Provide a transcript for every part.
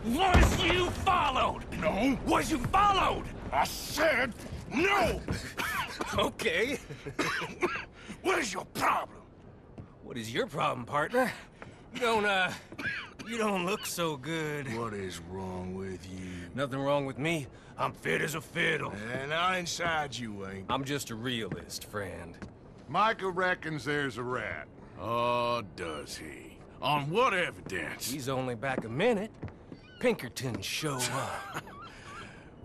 Was you followed? No. Was you followed? I said no! Okay. What is your problem? What is your problem, partner? You don't look so good. What is wrong with you? Nothing wrong with me. I'm fit as a fiddle. And inside you ain't. I'm just a realist, friend. Micah reckons there's a rat. Oh, does he? On what evidence? He's only back a minute. Pinkerton show up.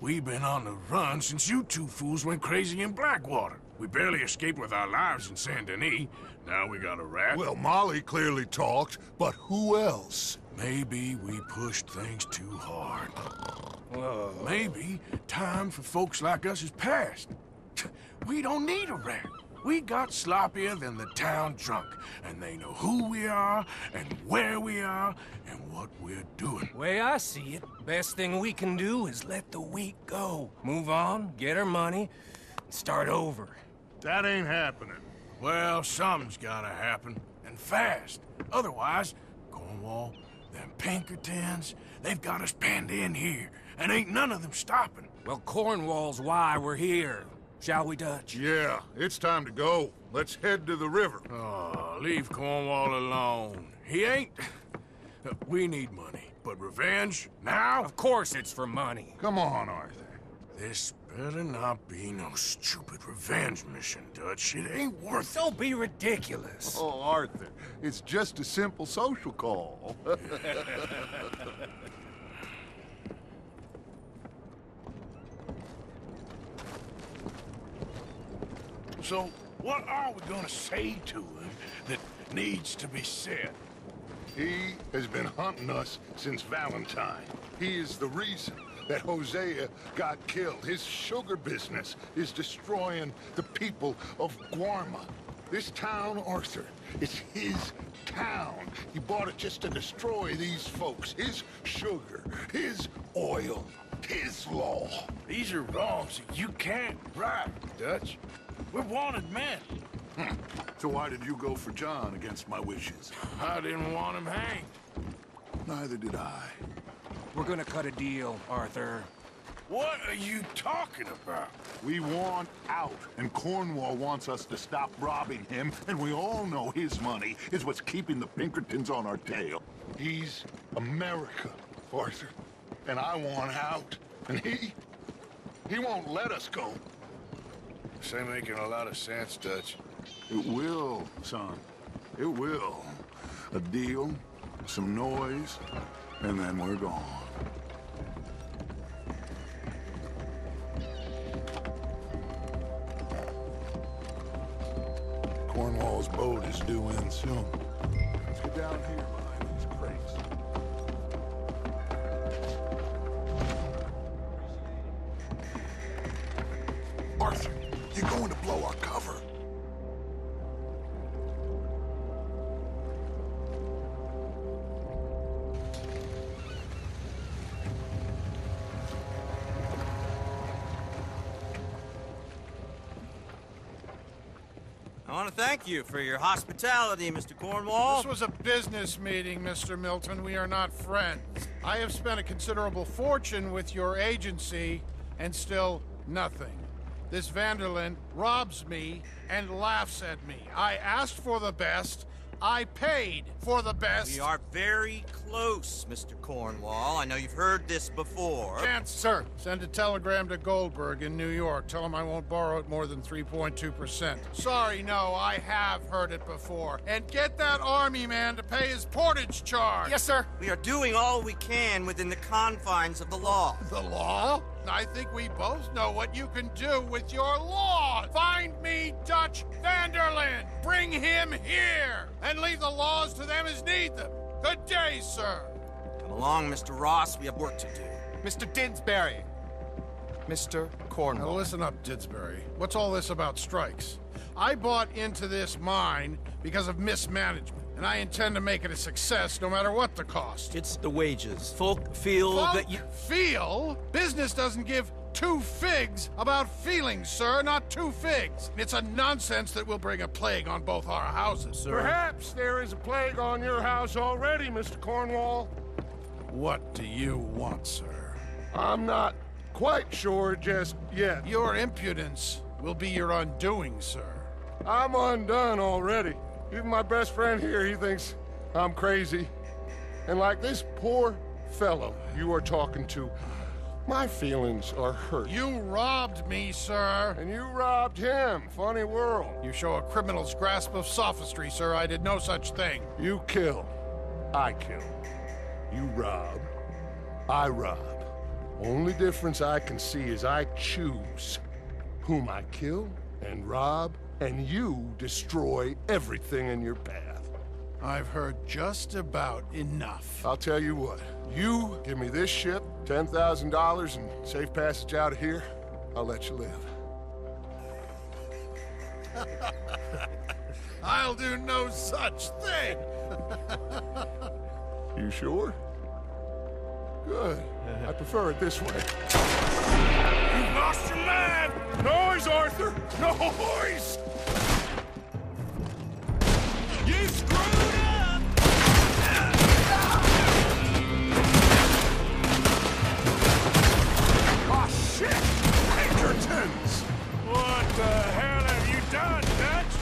We've been on the run since you two fools went crazy in Blackwater. We barely escaped with our lives in Saint Denis. Now we got a rat. Well, Molly clearly talked, but who else? Maybe we pushed things too hard. Whoa. Maybe time for folks like us is past. We don't need a rat. We got sloppier than the town drunk, and they know who we are, and where we are, and what we're doing. Way I see it, best thing we can do is let the week go. Move on, get our money, and start over. That ain't happening. Well, something's gotta happen, and fast. Otherwise, Cornwall, them Pinkertons, they've got us penned in here, and ain't none of them stopping. Well, Cornwall's why we're here. Shall we, Dutch? Yeah, it's time to go. Let's head to the river. Oh, leave Cornwall alone. He ain't... We need money, but revenge, now? Of course it's for money. Come on, Arthur. This better not be no stupid revenge mission, Dutch. It ain't worth it. Don't be ridiculous. Oh, Arthur, it's just a simple social call. So, what are we gonna say to him that needs to be said? He has been hunting us since Valentine. He is the reason that Hosea got killed. His sugar business is destroying the people of Guarma. This town, Arthur, it's his town. He bought it just to destroy these folks. His sugar, his oil, his law. These are wrongs that you can't right, Dutch. We're wanted men. So why did you go for John against my wishes? I didn't want him hanged. Neither did I. We're gonna cut a deal, Arthur. What are you talking about? We want out, and Cornwall wants us to stop robbing him, and we all know his money is what's keeping the Pinkertons on our tail. He's America, Arthur, and I want out, and he won't let us go. This ain't making a lot of sense, Dutch. It will, son. It will. A deal, some noise, and then we're gone. Cornwall's boat is due in soon. Let's get down here behind these crates. Arthur, you're going to blow our cover. I want to thank you for your hospitality, Mr. Cornwall. This was a business meeting, Mr. Milton. We are not friends. I have spent a considerable fortune with your agency, and still nothing. This Vanderlyn robs me and laughs at me. I asked for the best. I paid for the best. We are very close, Mr. Cornwall. I know you've heard this before. Chance, sir. Send a telegram to Goldberg in New York. Tell him I won't borrow it more than 3.2%. Sorry, no, I have heard it before. And get that army man to pay his portage charge. Yes, sir. We are doing all we can within the confines of the law. The law? I think we both know what you can do with your law. Find me Dutch Vanderlyn. Bring him here. And leave the laws to them as need them. Good day, sir. Come along, Mr. Ross. We have work to do. Mr. Didsbury. Mr. Cornwall. Now listen up, Didsbury. What's all this about strikes? I bought into this mine because of mismanagement, and I intend to make it a success no matter what the cost. It's the wages. Folk feel that you... Feel? Business doesn't give two figs about feelings, sir, not two figs. It's a nonsense that will bring a plague on both our houses, sir. Perhaps there is a plague on your house already, Mr. Cornwall. What do you want, sir? I'm not quite sure just yet. Your impudence will be your undoing, sir. I'm undone already. Even my best friend here, he thinks I'm crazy. And like this poor fellow you are talking to, my feelings are hurt. You robbed me, sir. And you robbed him. Funny world. You show a criminal's grasp of sophistry, sir. I did no such thing. You kill. I kill. You rob. I rob. Only difference I can see is I choose whom I kill and rob, and you destroy everything in your path. I've heard just about enough. I'll tell you what. You give me this ship, $10,000, and safe passage out of here, I'll let you live. I'll do no such thing. You sure? Good. I prefer it this way. You lost your man! Noise, Arthur! Noise! You screwed up! Oh, shit! Pinkertons! What the hell have you done, Dutch?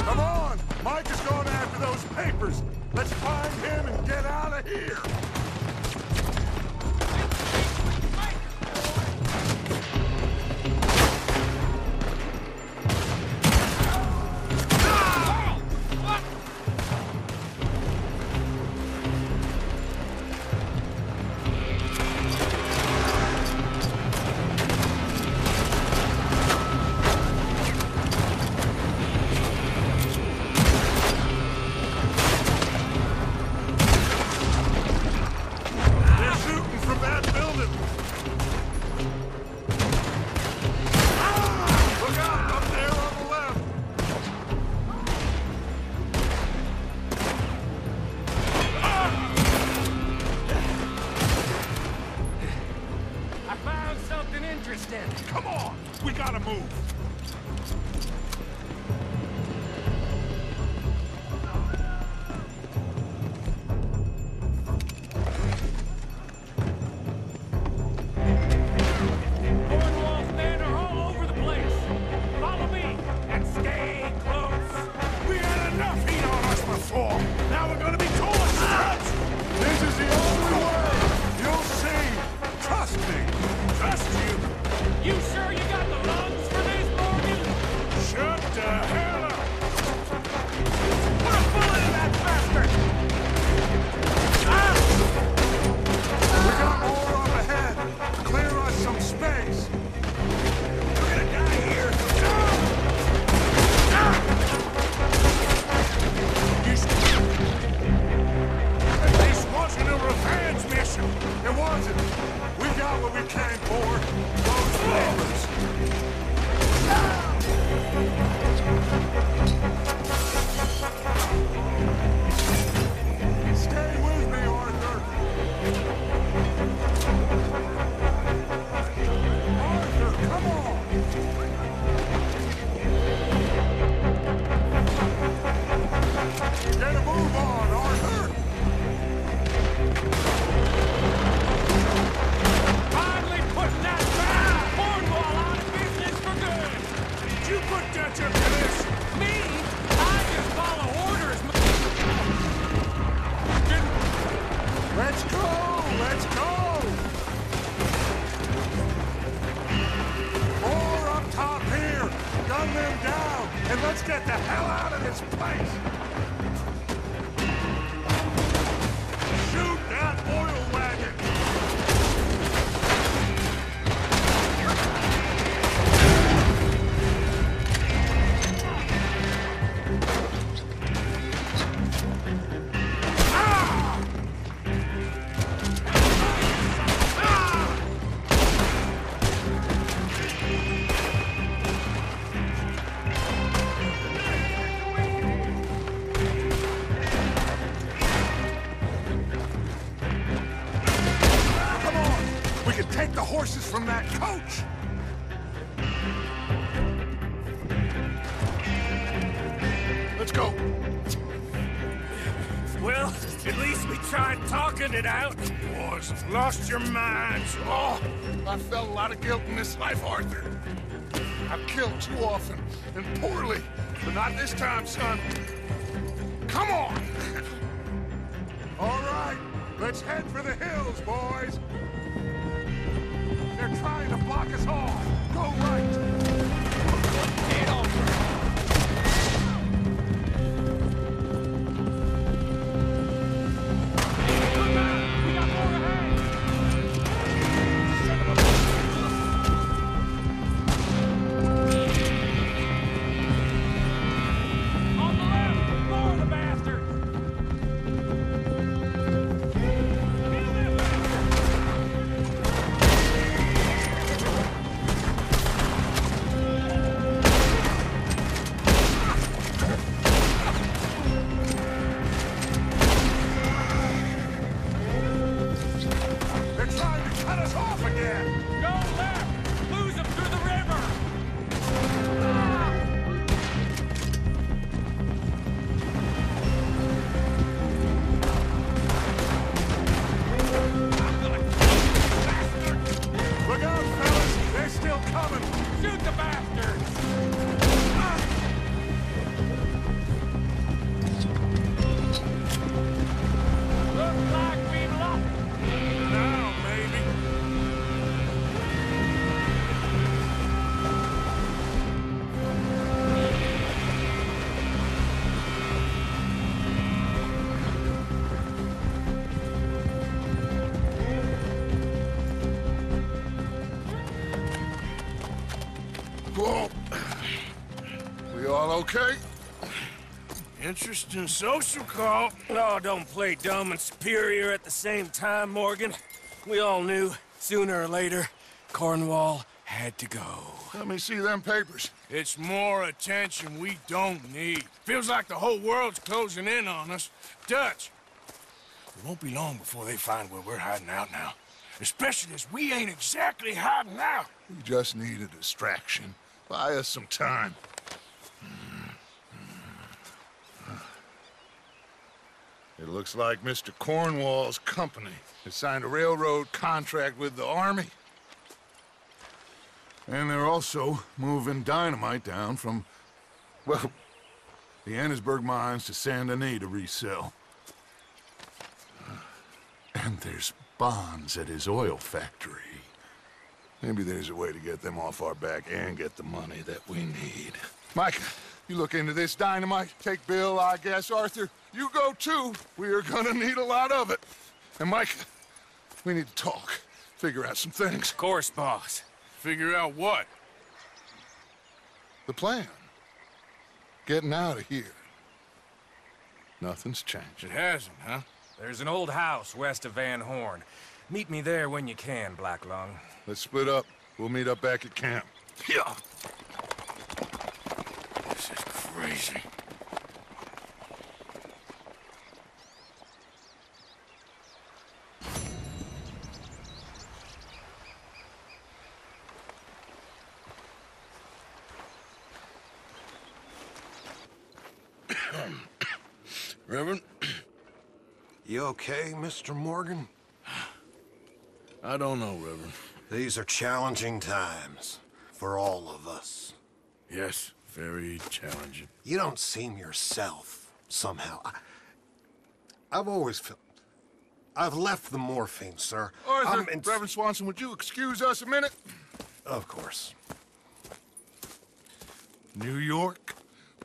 Come on! Mike is going after those papers! Let's find him and get out of here! Come on! We gotta move! Cornwall's men are all over the place. Follow me and stay close. We had enough heat on us before! Now we're gonna be torched, Dutch! This is the only way! You'll see! Trust me! Trust you! You sure you got the lungs for this, Morgan? Shut the hell up! Put a bullet in that bastard! We got more up ahead! Clear us some space! We're gonna die here! This wasn't a revenge mission! It wasn't! We got what we came for! Those papers! Stay with me, Arthur! Arthur, come on! Get a move on, Arthur! Finally putting that Cornwall out of business for good. Did you put Dutch up to this? Me? I just follow orders. Let's go! Let's go! More up top here! Gun them down! And let's get the hell out of this place! Shoot that oil wagon! go. Well, at least we tried talking it out. Boys have lost your minds. Oh, I felt a lot of guilt in this life, Arthur. I've killed too often and poorly, but not this time, son. Come on! All right, let's head for the hills, boys. They're trying to block us off. Go right. Get over. Whoa. We all okay? Interesting social call. Oh, don't play dumb and superior at the same time, Morgan. We all knew, sooner or later, Cornwall had to go. Let me see them papers. It's more attention we don't need. Feels like the whole world's closing in on us. Dutch, it won't be long before they find where we're hiding out now. Especially as we ain't exactly hiding out. We just need a distraction. Buy us some time. It looks like Mr. Cornwall's company has signed a railroad contract with the army. And they're also moving dynamite down from, well, the Annesburg mines to Saint Denis to resell. And there's bonds at his oil factory. Maybe there's a way to get them off our back and get the money that we need. Mike, you look into this dynamite. Take Bill, I guess. Arthur, you go too. We are gonna need a lot of it. And Mike, we need to talk. Figure out some things. Of course, boss. Figure out what? The plan. Getting out of here. Nothing's changed. It hasn't, huh? There's an old house west of Van Horn. Meet me there when you can, Black Lung. Let's split up. We'll meet up back at camp. Yeah. This is crazy. Reverend? You okay, Mr. Morgan? I don't know, Reverend. These are challenging times for all of us. Yes, very challenging. You don't seem yourself, somehow. I've always felt... I've left the morphine, sir. Arthur, Reverend Swanson, would you excuse us a minute? Of course. New York?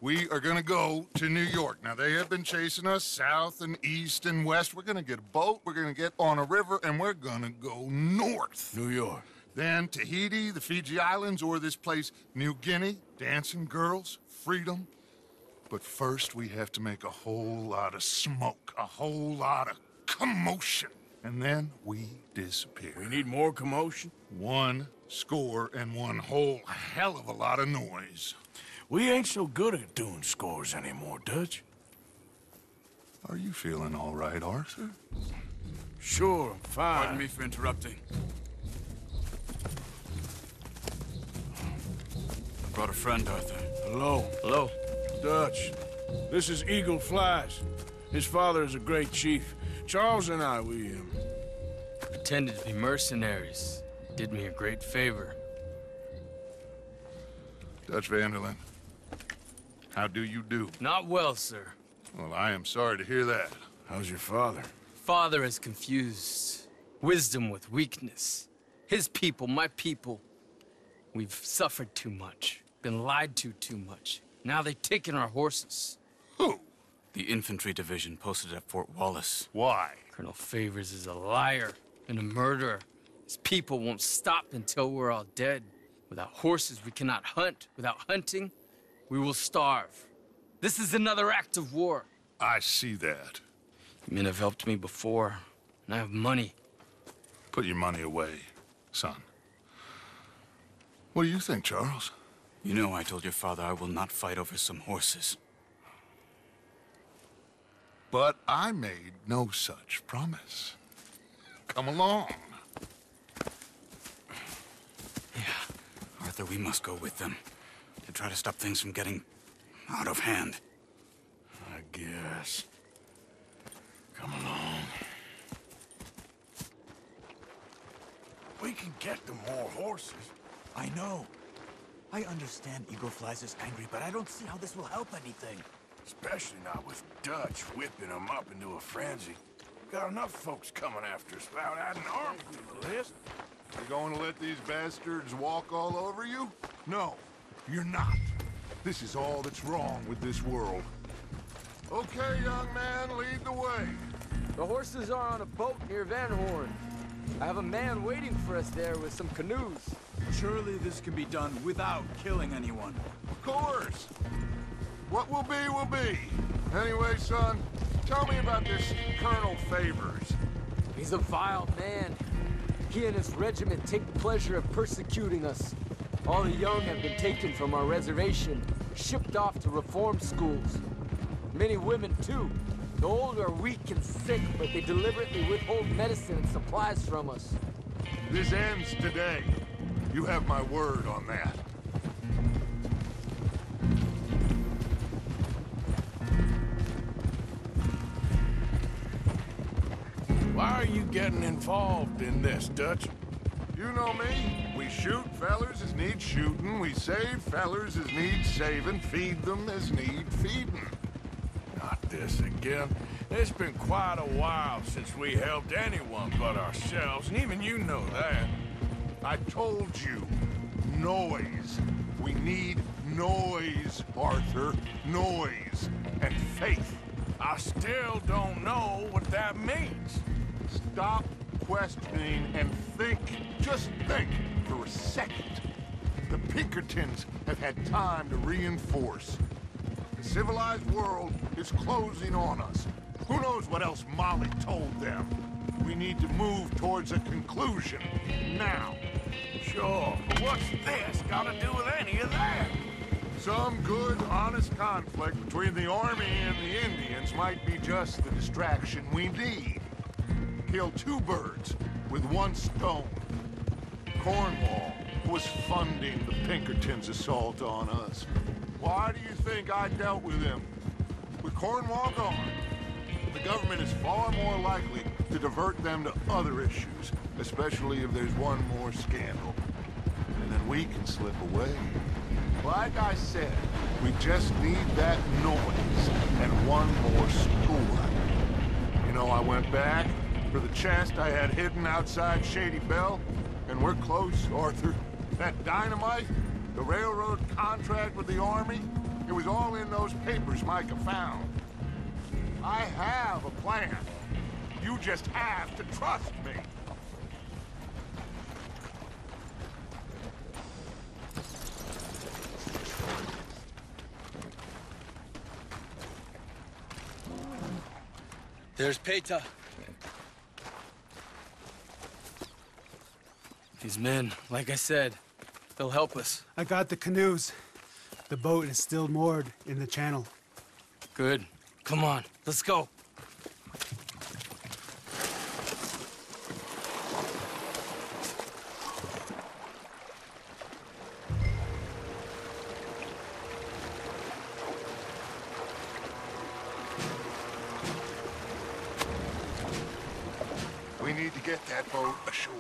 We are gonna go to New York. Now, they have been chasing us south and east and west. We're gonna get a boat, we're gonna get on a river, and we're gonna go north. New York. Then Tahiti, the Fiji Islands, or this place, New Guinea, dancing girls, freedom. But first, we have to make a whole lot of smoke, a whole lot of commotion. And then we disappear. We need more commotion? 1 score and 1 whole hell of a lot of noise. We ain't so good at doing scores anymore, Dutch. Are you feeling all right, Arthur? Sure, I'm fine. Pardon me for interrupting. I brought a friend, Arthur. Hello. Hello. Dutch, This is Eagle Flies. His father is a great chief. Charles and I, we Pretended to be mercenaries. Did me a great favor. Dutch van der Linde, how do you do? Not well, sir. Well, I am sorry to hear that. How's your father? Father has confused wisdom with weakness. His people, my people. We've suffered too much. Been lied to too much. Now they've taken our horses. Who? The infantry division posted at Fort Wallace. Why? Colonel Favors is a liar and a murderer. His people won't stop until we're all dead. Without horses, we cannot hunt. Without hunting, we will starve. This is another act of war. I see that. Men have helped me before, and I have money. Put your money away, son. What do you think, Charles? You know I told your father I will not fight over some horses. But I made no such promise. Come along. Yeah, Arthur, we must go with them to try to stop things from getting out of hand. I guess. Come along. We can get them more horses. I know. I understand Eagle Flies is angry, but I don't see how this will help anything. Especially not with Dutch whipping them up into a frenzy. Got enough folks coming after us without adding arms to the list. You going to let these bastards walk all over you? No, you're not. This is all that's wrong with this world. Okay, young man, lead the way. The horses are on a boat near Van Horn. I have a man waiting for us there with some canoes. Surely this can be done without killing anyone. Of course. What will be, will be. Anyway, son, tell me about this Colonel Favors. He's a vile man. He and his regiment take pleasure of persecuting us. All the young have been taken from our reservation, shipped off to reform schools. Many women, too. The old are weak and sick, but they deliberately withhold medicine and supplies from us. This ends today. You have my word on that. Why are you getting involved in this, Dutch? You know me. We shoot fellers as need shooting. We save fellers as need saving. Feed them as need feeding. Not this again. It's been quite a while since we helped anyone but ourselves, and even you know that. I told you. Noise. We need noise, Arthur. Noise. And faith. I still don't know what that means. Stop questioning and think. Just think for a second. The Pinkertons have had time to reinforce. The civilized world is closing on us. Who knows what else Molly told them? We need to move towards a conclusion. Now. Sure, but what's this got to do with any of that? Some good, honest conflict between the Army and the Indians might be just the distraction we need. Kill two birds with one stone. Cornwall was funding the Pinkertons' assault on us. Why do you think I dealt with him? With Cornwall gone, the government is far more likely to divert them to other issues, especially if there's one more scandal. And then we can slip away. Like I said, we just need that noise and one more score. You know, I went back for the chest I had hidden outside Shady Belle, and we're close, Arthur. That dynamite, the railroad contract with the Army, it was all in those papers Micah found. I have a plan. You just have to trust me. There's Peta. These men, like I said, they'll help us. I got the canoes. The boat is still moored in the channel. Good. Come on, let's go. need to get that boat ashore.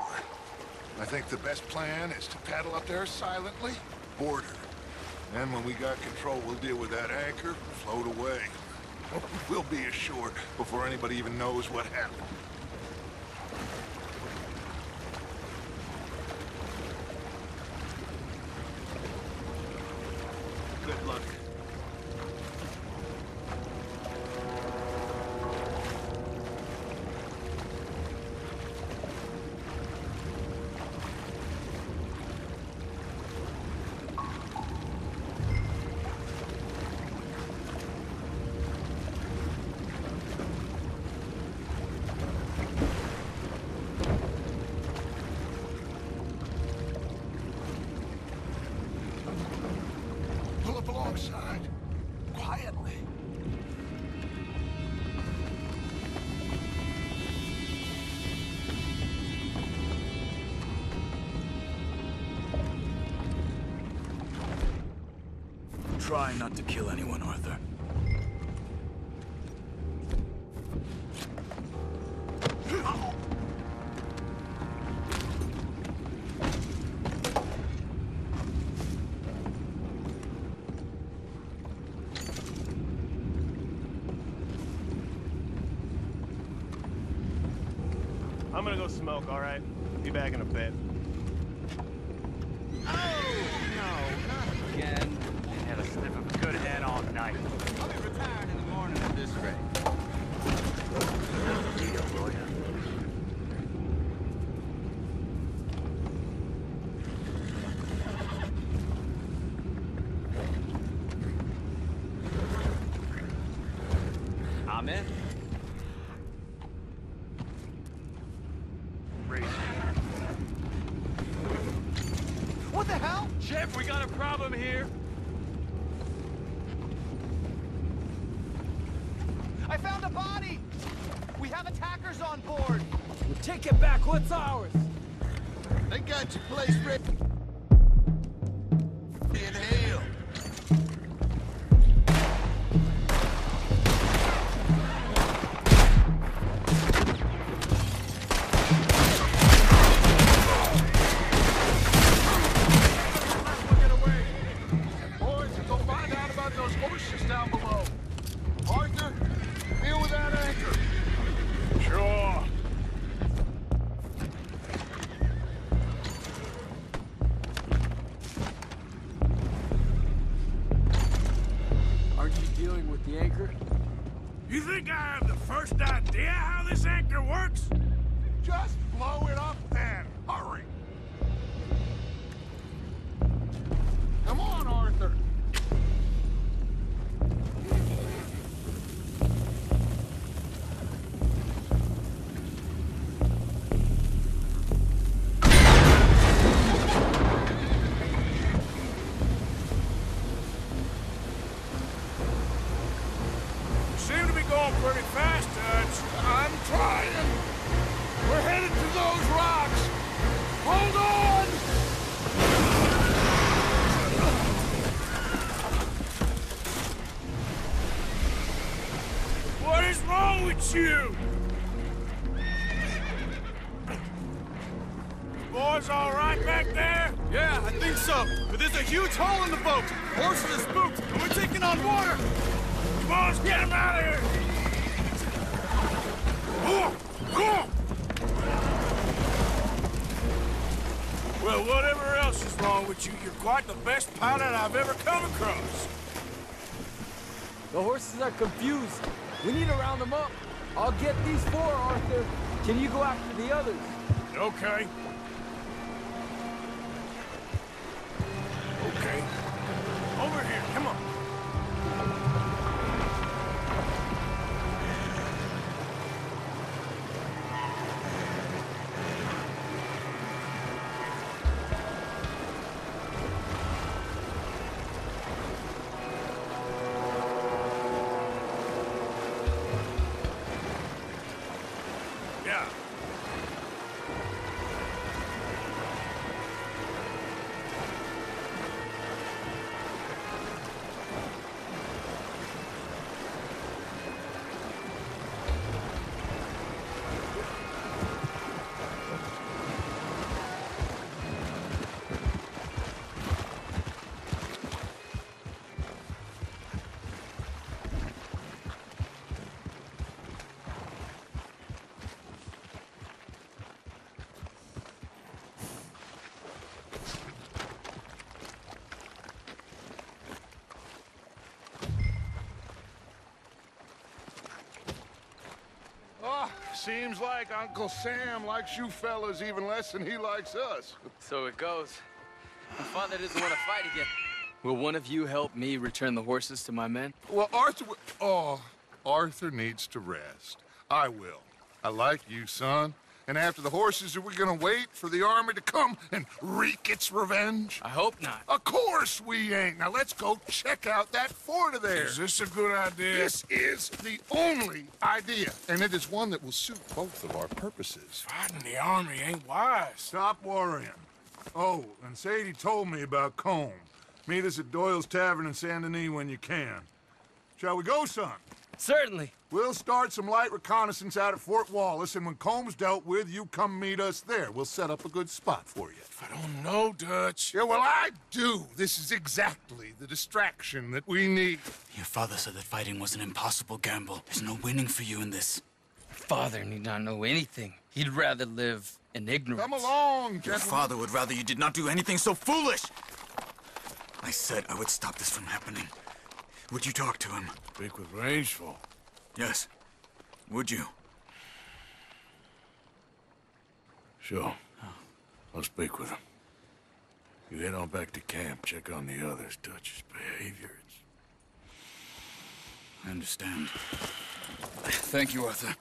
I think the best plan is to paddle up there silently, board her. Then when we got control, we'll deal with that anchor and float away. We'll be ashore before anybody even knows what happened. Good luck. Pull up alongside. Quietly. Try not to kill anyone, Arthur. I'm gonna go smoke, all right? Be back in a bit. Again, they had a sniff of a good head all night. I'll be retired in the morning at this rate. Deal, lawyer. I'm in. What the hell? Chef, we got a problem here. I found a body! We have attackers on board! Well, take it back. What's ours? They got your place ready. In hell. Boys, go find out about those horses down below. Arthur, deal with that anchor. Sure. Aren't you dealing with the anchor? You think I have the first idea how this anchor works? Just blow it up then. Hurry. Come on, Arthur. You seem to be going pretty fast, Dutch. I'm trying. We're headed to those rocks. Hold on! What is wrong with you? Boys all right back there? Yeah, I think so. But there's a huge hole in the boat. Horses are spooked, and we're taking on water. Come on, let's get him out of here! Well, whatever else is wrong with you, you're quite the best pilot I've ever come across. The horses are confused. We need to round them up. I'll get these four, Arthur. Can you go after the others? Okay. Okay. Over here, come on. Yeah. Seems like Uncle Sam likes you fellas even less than he likes us. So it goes. My father doesn't want to fight again. Will one of you help me return the horses to my men? Well, Arthur needs to rest. I will. I like you, son. And after the horses, are we gonna wait for the army to come and wreak its revenge? I hope not. Of course we ain't. Now let's go check out that fort of theirs. Is this a good idea? This is the only idea, and it is one that will suit both of our purposes. Fighting the army ain't wise. Stop worrying. Oh, and Sadie told me about Combe. Meet us at Doyle's Tavern in Saint Denis when you can. Shall we go, son? Certainly. We'll start some light reconnaissance out at Fort Wallace, and when Combs dealt with, you come meet us there. We'll set up a good spot for you. I don't know, Dutch. Yeah, well, I do. This is exactly the distraction that we need. Your father said that fighting was an impossible gamble. There's no winning for you in this. Father need not know anything. He'd rather live in ignorance. Come along, Your gentlemen. father would rather you did not do anything so foolish. I said I would stop this from happening. Would you talk to him? Speak with Rangeful. Yes. Would you? Sure. I'll speak with him. You head on back to camp, check on the others, Dutch's behavior. I understand. Thank you, Arthur.